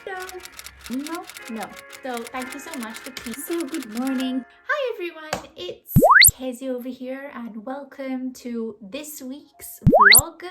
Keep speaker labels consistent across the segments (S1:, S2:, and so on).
S1: No, no. So thank you so much for peace. So good morning. Hi everyone, it's Kezia over here and welcome to this week's vlog.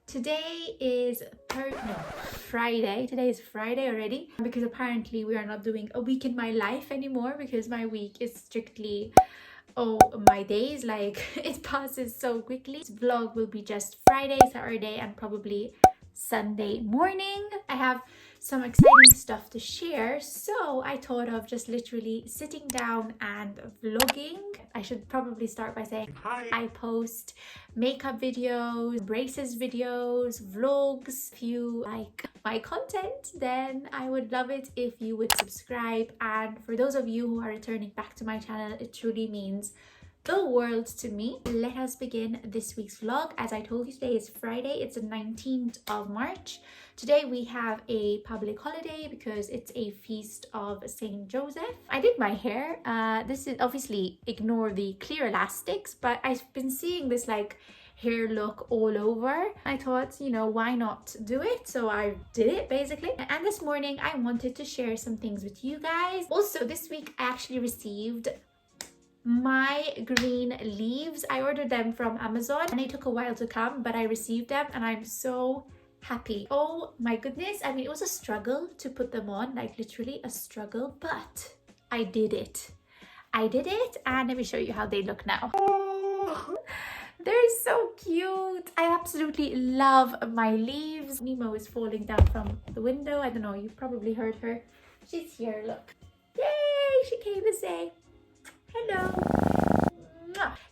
S1: Today is Friday. Today is Friday already because apparently we are not doing a week in my life anymore because my week is strictly my days, like it passes so quickly. This vlog will be just Friday, Saturday and probably Sunday morning. I have some exciting stuff to share, so I thought of just literally sitting down and vlogging. I should probably start by saying hi. I post makeup videos, braces videos, vlogs. If you like my content, then I would love it if you would subscribe, and for those of you who are returning back to my channel, it truly means the world to me. Let us begin this week's vlog. As I told you, today is Friday. It's the 19th of March. Today we have a public holiday because it's a feast of Saint Joseph. I did my hair. This is obviously, ignore the clear elastics, but I've been seeing this like hair look all over. I thought, you know, why not do it? So I did it basically. And this morning I wanted to share some things with you guys. Also, this week I actually received my green leaves. I ordered them from Amazon and it took a while to come, but I received them and I'm so happy. Oh my goodness, I mean, it was a struggle to put them on, like literally a struggle, but I did it. And let me show you how they look now. Oh, they're so cute. I absolutely love my leaves. Nemo is falling down from the window. I don't know, you probably heard her. She's here, look. Yay, she came to say hello.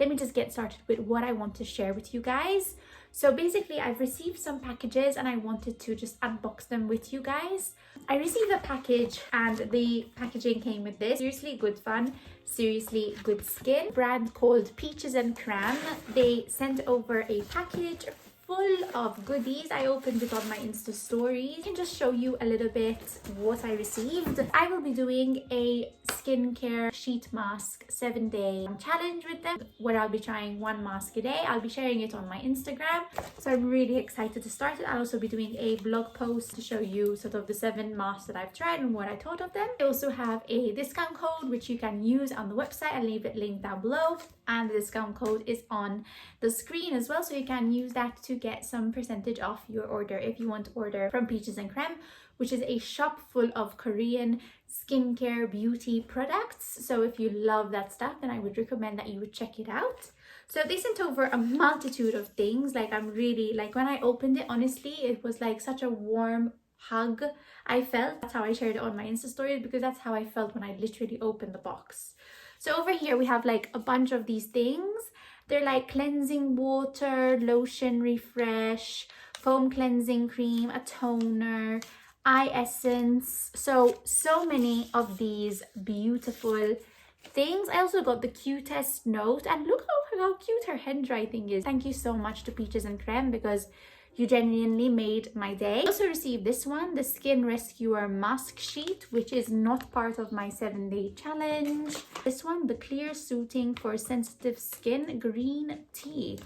S1: Let me just get started with what I want to share with you guys. So basically, I've received some packages and I wanted to just unbox them with you guys. I received a package and the packaging came with this. Seriously good fun, seriously good skin. Brand called Peaches and Creme. They sent over a package full of goodies. I opened it on my Insta stories. I can just show you a little bit what I received. I will be doing a skincare sheet mask 7-day challenge with them where I'll be trying one mask a day. I'll be sharing it on my Instagram, so I'm really excited to start it. I'll also be doing a blog post to show you sort of the 7 masks that I've tried and what I thought of them. I also have a discount code which you can use on the website. I'll leave it linked down below, and the discount code is on the screen as well, so you can use that to get some percentage off your order if you want to order from Peaches and Creme, which is a shop full of Korean skincare beauty products. So if you love that stuff, then I would recommend that you would check it out. So they sent over a multitude of things. Like, I'm really, like, when I opened it, honestly, it was like such a warm hug I felt. That's how I shared it on my Insta stories, because that's how I felt when I literally opened the box. So over here we have like a bunch of these things. They're like cleansing water, lotion refresh, foam cleansing cream, a toner, eye essence. So many of these beautiful things. I also got the cutest note, and look how cute her handwriting is. Thank you so much to Peaches and Creme because you genuinely made my day. I also received this one, the Skin Rescuer Mask Sheet, which is not part of my 7-day challenge. This one, the Clear Soothing for Sensitive Skin Green Tea.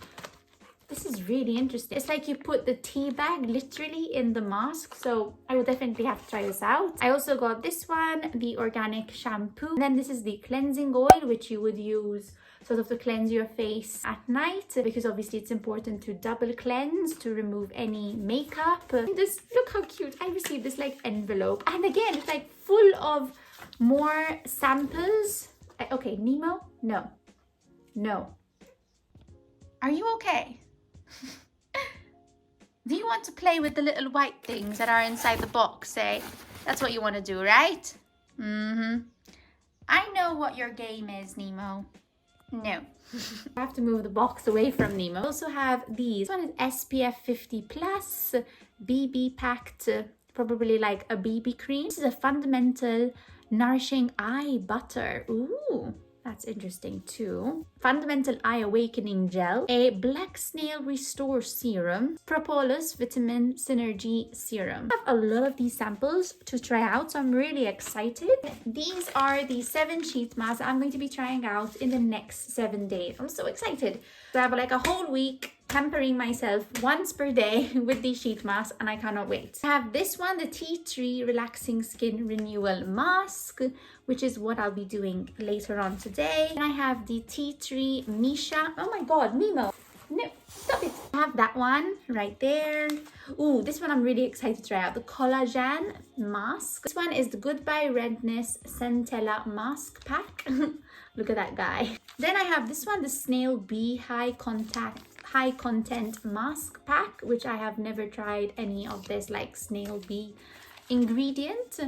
S1: This is really interesting. It's like you put the tea bag literally in the mask, so I will definitely have to try this out. I also got this one, the Organic Shampoo. And then this is the Cleansing Oil, which you would use sort of to cleanse your face at night, because obviously it's important to double cleanse to remove any makeup. This, look how cute. I received this like envelope, and again it's like full of more samples. Okay, Nemo, no, are you okay? Do you want to play with the little white things that are inside the box, eh? That's what you want to do, right? I know what your game is, Nemo. No. I have to move the box away from Nemo. I also have these. This one is SPF 50 plus BB packed, probably like a BB cream. This is a Fundamental Nourishing Eye Butter. Ooh, that's interesting too. Fundamental Eye Awakening Gel, a Black Snail Restore Serum, Propolis Vitamin Synergy Serum. I have a lot of these samples to try out, so I'm really excited. These are the 7 sheet masks I'm going to be trying out in the next 7 days. I'm so excited. So I have like a whole week pampering myself once per day with these sheet masks, and I cannot wait. I have this one, the Tea Tree Relaxing Skin Renewal Mask, which is what I'll be doing later on today. And I have the Tea Tree Misha. Oh my god, Mimo. No, stop it. I have that one right there. Ooh, this one I'm really excited to try out. The Collagen Mask. This one is the Goodbye Redness Centella Mask Pack. Look at that guy. Then I have this one, the Snail Bee High Content Mask Pack, which I have never tried any of this like snail bee ingredient.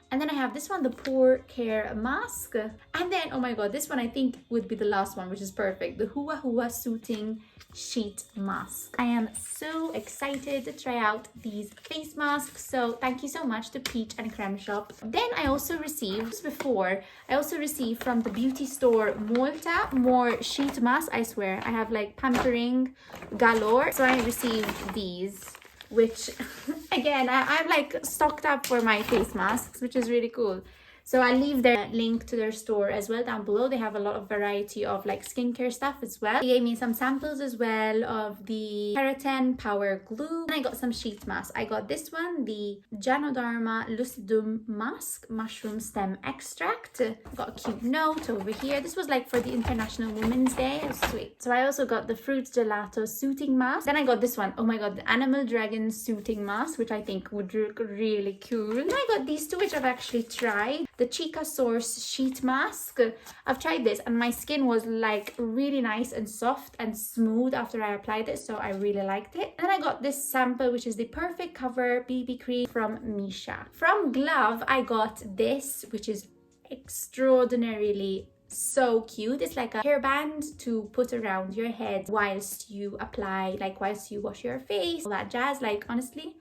S1: And then I have this one, the Pore Care Mask. And then, oh my god, this one I think would be the last one, which is perfect. The Hua Hua Soothing Sheet Mask. I am so excited to try out these face masks. So thank you so much to Peach and Creme shop. Then I also received, from the beauty store Malta more sheet masks. I swear, I have like pampering galore. So I received these, which again, I'm like stocked up for my face masks, which is really cool. So I'll leave their link to their store as well down below. They have a lot of variety of like skincare stuff as well. They gave me some samples as well of the Keratin Power Glue. And I got some sheet masks. I got this one, the Janoderma Lucidum Mask Mushroom Stem Extract. Got a cute note over here. This was like for the International Women's Day. It was sweet. So I also got the Fruit Gelato Soothing Mask. Then I got this one. Oh my god, the Animal Dragon Soothing Mask, which I think would look really cool. And I got these two, which I've actually tried. The Chica Source Sheet Mask. I've tried this and my skin was like really nice and soft and smooth after I applied it, so I really liked it. And then I got this sample, which is the Perfect Cover BB Cream from Misha. From Glove, I got this, which is extraordinarily so cute. It's like a hairband to put around your head whilst you apply, like whilst you wash your face, all that jazz. Like honestly,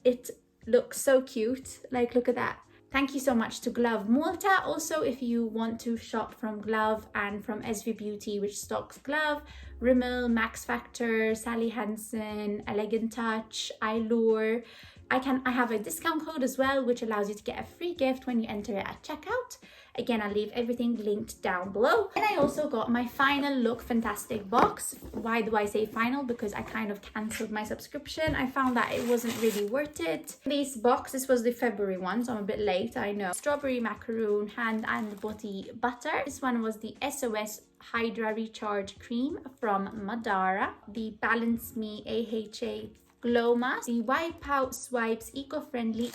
S1: it looks so cute. Like look at that. Thank you so much to Glove Malta. Also, if you want to shop from Glove and from SV Beauty, which stocks Glove, Rimmel, Max Factor, Sally Hansen, Elegant Touch, iLure, I have a discount code as well, which allows you to get a free gift when you enter it at checkout. Again, I'll leave everything linked down below. And I also got my Final Look Fantastic box. Why do I say final? Because I kind of cancelled my subscription. I found that it wasn't really worth it. This box, this was the February one, so I'm a bit late, I know. Strawberry Macaroon Hand and Body Butter. This one was the SOS Hydra Recharge Cream from Madara. The Balance Me AHA Glow Mask. The Wipe Out Swipes Eco-Friendly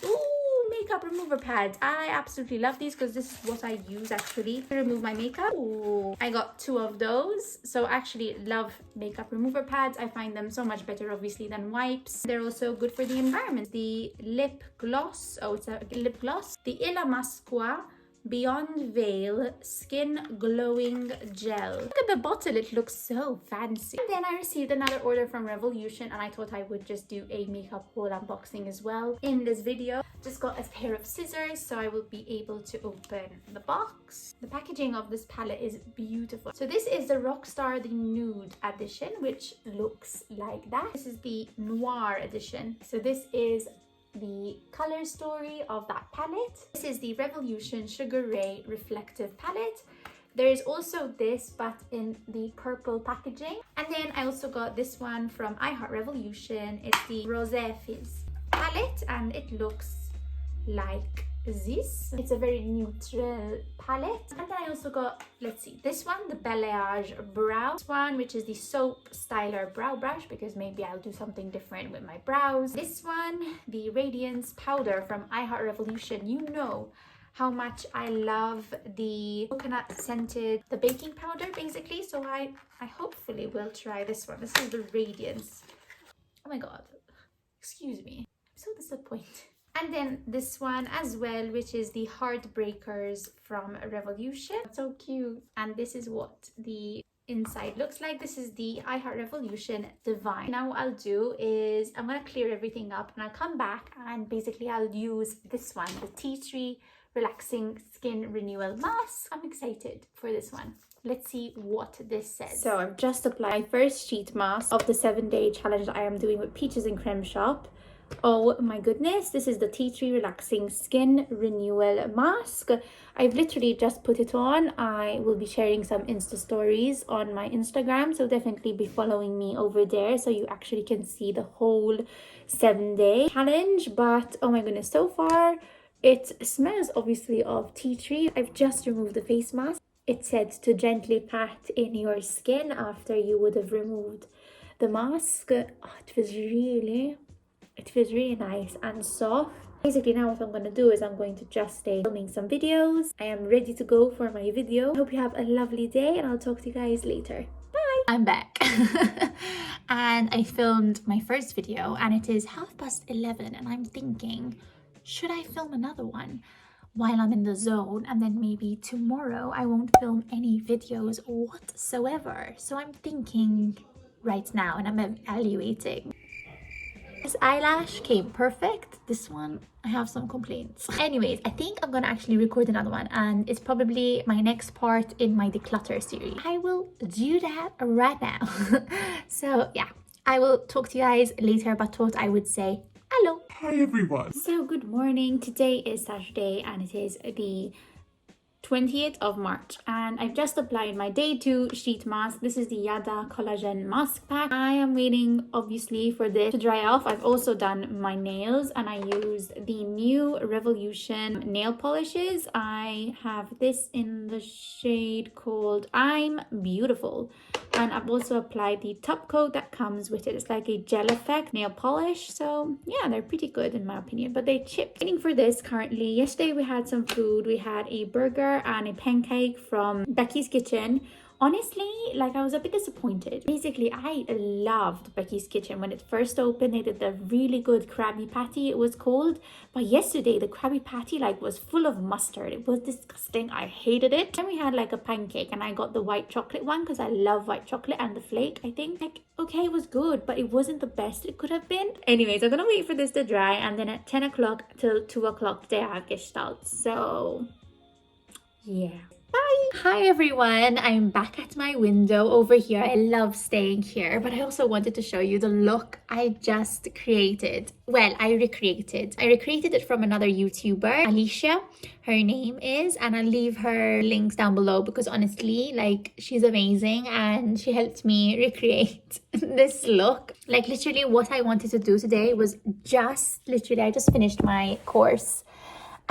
S1: makeup remover pads. I absolutely love these because this is what I use actually to remove my makeup. Ooh. I got 2 of those. So I actually love makeup remover pads. I find them so much better obviously than wipes. They're also good for the environment. The lip gloss. Oh, it's a lip gloss. The Illa Masqua Beyond Veil Skin Glowing Gel. Look at the bottle, it looks so fancy. And then I received another order from Revolution and I thought I would just do a makeup haul unboxing as well in this video. Just got a pair of scissors so I will be able to open the box. The packaging of this palette is beautiful. So this is the Rockstar the Nude edition, which looks like that. This is the Noir edition. So this is the color story of that palette. This is the Revolution Sugar Ray Reflective Palette. There is also this, but in the purple packaging. And then I also got this one from iHeart Revolution. It's the Rosé Fizz palette and it looks like this. It's a very neutral palette. And then I also got, let's see, this one, the Balayage Brow one, which is the Soap Styler Brow Brush, because maybe I'll do something different with my brows. This one, the Radiance Powder from iHeart Revolution. You know how much I love the coconut scented, the baking powder basically. So I hopefully will try this one. This is the Radiance. Oh my god, excuse me, I'm so disappointed. And then this one as well, which is the Heartbreakers from Revolution. So cute. And this is what the inside looks like. This is the iHeart Revolution Divine. Now what I'll do is I'm going to clear everything up and I'll come back and basically I'll use this one, the Tea Tree Relaxing Skin Renewal Mask. I'm excited for this one. Let's see what this says. So I've just applied my first sheet mask of the 7-day challenge that I am doing with Peaches and Creme shop. Oh my goodness, this is the Tea Tree Relaxing Skin Renewal Mask. I've literally just put it on. I will be sharing some Insta stories on my Instagram, so definitely be following me over there so you actually can see the whole 7-day challenge. But oh my goodness, so far it smells obviously of tea tree. I've just removed the face mask. It said to gently pat in your skin after you would have removed the mask. Oh, it feels really nice and soft. Basically now what I'm going to do is I'm going to just stay filming some videos. I am ready to go for my video. I hope you have a lovely day and I'll talk to you guys later. Bye! I'm back. And I filmed my first video and it is 11:30 and I'm thinking, should I film another one while I'm in the zone, and then maybe tomorrow I won't film any videos whatsoever? So I'm thinking right now and I'm evaluating. This eyelash came perfect. This one, I have some complaints. Anyways, I think I'm gonna actually record another one and it's probably my next part in my declutter series. I will do that right now. So yeah, I will talk to you guys later, but what I would say, hello.
S2: Hi everyone.
S1: So good morning. Today is Saturday and it is the 20th of March and I've just applied my day 2 sheet mask. This is the Yada Collagen Mask Pack. I am waiting obviously for this to dry off. I've also done my nails and I used the new Revolution nail polishes. I have this in the shade called I'm Beautiful, and I've also applied the top coat that comes with it. It's like a gel effect nail polish. So yeah, they're pretty good in my opinion, but they chipped. Waiting for this currently. Yesterday we had some food. We had a burger and a pancake from Becky's Kitchen. Honestly, like I was a bit disappointed. Basically, I loved Becky's Kitchen. When it first opened, they did the really good Krabby Patty, it was called. But yesterday, the Krabby Patty like was full of mustard. It was disgusting. I hated it. Then we had like a pancake and I got the white chocolate one because I love white chocolate and the flake, I think. Like, okay, it was good, but it wasn't the best it could have been. Anyways, I'm gonna wait for this to dry and then at 10 o'clock till 2 o'clock today I have Gestalt. So yeah. Bye! Hi everyone, I'm back at my window over here. I love staying here, but I also wanted to show you the look I just created. Well, I recreated it from another YouTuber, Aisha, her name is, and I'll leave her links down below because honestly, like, she's amazing and she helped me recreate this look. Like, literally what I wanted to do today was I just finished my course.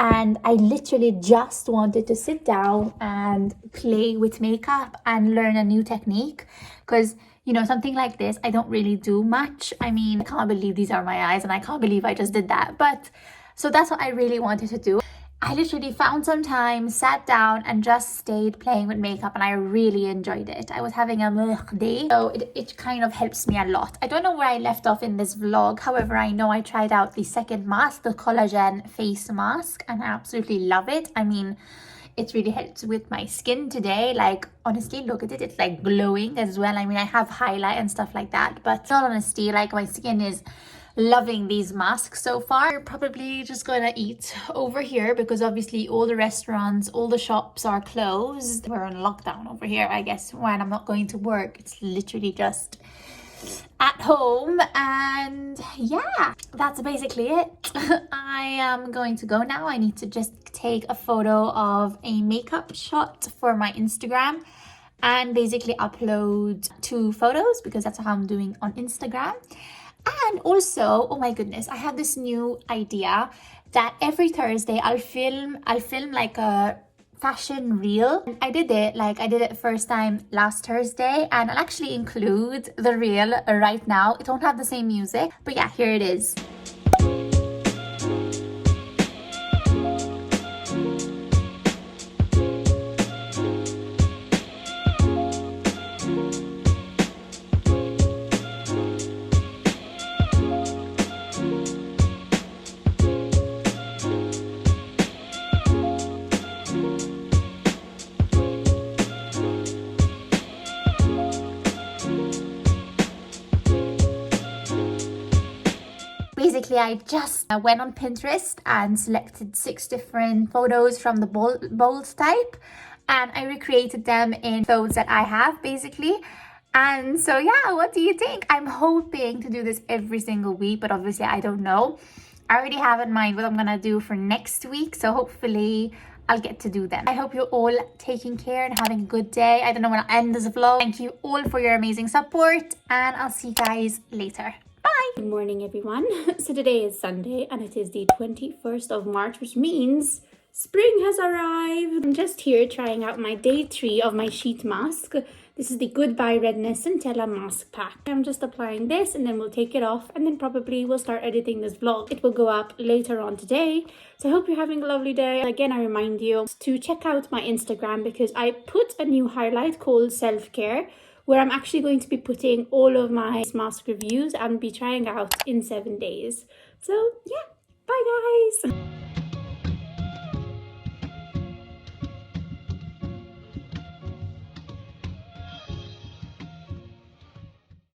S1: And I literally just wanted to sit down and play with makeup and learn a new technique. Because, you know, something like this, I don't really do much. I mean, I can't believe these are my eyes and I can't believe I just did that. But so that's what I really wanted to do. I literally found some time, sat down and just stayed playing with makeup and I really enjoyed it. I was having a day, so it kind of helps me a lot. I don't know where I left off in this vlog. However, I know I tried out the second mask, the collagen face mask, and I absolutely love it. I mean, it really helps with my skin today. Like, honestly, look at it. It's like glowing as well. I mean, I have highlight and stuff like that, but in all honesty, like, my skin is loving these masks so far. We're probably just gonna eat over here because obviously all the restaurants, all the shops are closed. We're on lockdown over here, I guess. When I'm not going to work, it's literally just at home. And yeah, that's basically it. I am going to go now. I need to just take a photo of a makeup shot for my Instagram and basically upload 2 photos because that's how I'm doing on Instagram. And also, oh my goodness, I have this new idea that every Thursday I'll film like a fashion reel. I did it first time last Thursday, and I'll actually include the reel right now. It won't have the same music, but yeah, here it is. Basically, I just went on Pinterest and selected 6 different photos from the bold type, and I recreated them in clothes that I have basically. And so yeah, what do you think? I'm hoping to do this every single week, but obviously I don't know. I already have in mind what I'm gonna do for next week, so hopefully I'll get to do them. I hope you're all taking care and having a good day. I don't know when I'll end this vlog. Thank you all for your amazing support, and I'll see you guys later. Bye!
S2: Good morning, everyone. So today is Sunday and it is the 21st of March, which means spring has arrived. I'm just here trying out my day 3 of my sheet mask. This is the Goodbye Redness Centella Mask Pack. I'm just applying this and then we'll take it off and then probably we'll start editing this vlog. It will go up later on today. So I hope you're having a lovely day. Again, I remind you to check out my Instagram because I put a new highlight called Self-Care, where I'm actually going to be putting all of my mask reviews and be trying out in 7 days. So yeah, bye guys!